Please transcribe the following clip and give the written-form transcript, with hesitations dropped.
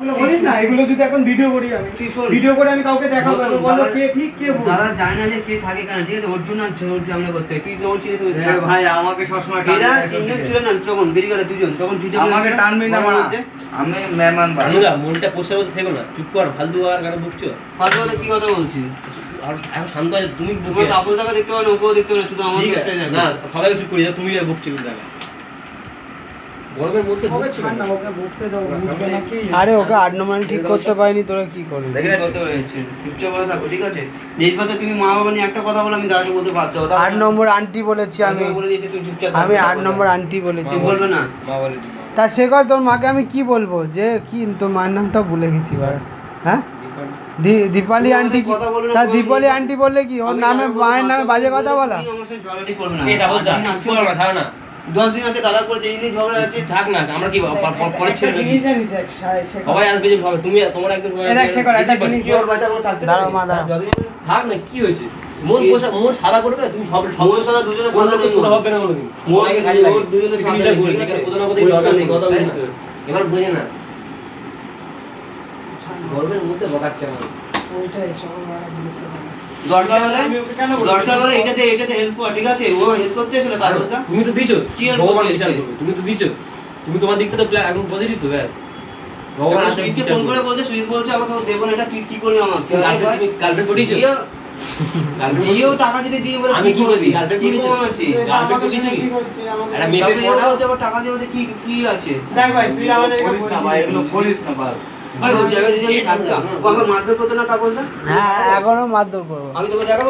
এগুলো বলিস না, এগুলো যদি এখন ভিডিও করি আমি, ভিডিও করে আমি কাউকে দেখাবো, বলবো কে ঠিক কে ভুল। দাদা জানে না যে কে থাকে কেন, ঠিক আছে? ওর জন্য আছে, ওর ঝামেলা করতে হয়। তুই যখন ছিলি তুই ভাই আমাকে সবসময় এরা তিনজন ছিল না, যখন বেরিয়ে গেল দুজন, তখন আমাকে টানবি না মারা। আমি মেহমান ভাই। অনুদা মনটা পোষে বলতে থেকো না, চুপ কর, ফালতু আর কেন বকছো? ফালতু কথা কি কথা বলছিস? আর এখন শান্ত আছে, তুমি তোমরা বকে তো আপন জায়গা দেখতে পারো না, উপরে দেখতে পারো, শুধু আমার ঠিক দোষটাই আছে দেখো। না, সবাইকে চুপ করে যাও, তুমি বকছো কিন্তু দেখা গরমের মধ্যে ওকে বকছো ছাড় না। না, ওকে বকতে দাও, বুঝবে নাকি? আরে ওকে 8 নম্বর ঠিক করতে পারিনি, তোরা কি করবি? দেখি কত হয়েছে, চুপচাপ বসে থাকো, ঠিক আছে? যেইভাবে তুমি মা বাবা নিয়ে একটা কথা বলো, আমি দাদাকে বলতে বাধ্য হবো। 8 নম্বর আন্টি বলেছি আমি, বলে দিয়েছি তুই চুপচাপ আমি থাক। 8 নম্বর আন্টি বলেছি। তুই বলবে না? মা বলে তা সে কর, তোর মাকে আমি কি বলবো, যে কি তোর মায়ের নামটা ভুলে গেছি এবার। হ্যাঁ, দীপালি আন্টি কি? কথা বলো না, তা তোমার দীপালি মুখে- আন্টি বললে কি ওর নামে, মায়ের নামে বাজে কথা বলা? তুই আমার সাথে ঝগড়াটি করবে না। এটা বলতা চুপ কর না, থাক না 10 দিন আছে দাদা করে, যেই নিয়ে ঝগড়া আছে। থাক না, আমরা কি পরের ছেলে একটা নাকি? জিনিস জানিস, শেখা। সবাই আসবে যে ভাবে তুমি তোমার একদম এটা শেখা, একটা জিনিস কি ওর বাড়িতে আমরা থাকতে দাঁড়াও পারি? মা, দাঁড়াও। যতদিন- থাক না, কি হয়েছে? মন পোষা, মন সাদা করবে, তুমি সব মন সাদা দুজনে সাদা নেই। ছোট হবে না কোনোদিন। মন সবাইকে কাজে লাগে, ওর দুজনে সাদা পৃথিবীটা নেই, গোল, ঠিক আছে? যেখানে কোথাও না কোথাও পরিষ্কার দরকার নেই, কথা তাই না? পরিষ্কার। এবার বোঝে না, গরমের মধ্যে বকাচ্ছে আমার। ওইটাই সবার মারা বিরক্ত করে। দরকার হলে আমি ওকে কেন বলবো? দরকার হলে এটাতে হেল্প কর, ঠিক আছে? ও হেল্প করতে এসেছিল তার কথা। তুমি তো দিছো, কি আর ভগবান বলতে বিচার এসেছে? করবে, তুমি তো দিছো, তুমি তোমার দিক থেকে প্ল্যান এখন পজিটিভ তো ব্যাস, ভগবান আসলে সুইটকে বিচার ফোন করে করবে। বলছে, সুইট বলছে আমাকে ও দেবো না, এটা কি করি আমাকে? তুমি গার্লফ্রেন্ড পটিয়েছো? দিয়েও টাকা যদি দিয়ে বলে আমি কি বলছি, কি গার্লফ্রেন্ড পটিয়েছো? প্রমাণ আছে? এটা গার্লফ্রেন্ড আমাকে পটিয়েছো কি? কি করছিস? আমাকে একটা মেয়ে তারপরে ও পটাও। বলছে আবার টাকা দিয়ে বলছে কি আছে? দেখ ভাই, তুই আমাদের করিস না ভাই, এগুলো করিস না ভাই। ভাই ওর জায়গায় যদি আমি থাকতাম, ও আমাকে মারধর করতো না তা বলতো? হ্যাঁ, এখনো মারধর করবো। আমি তোকে দেখাবো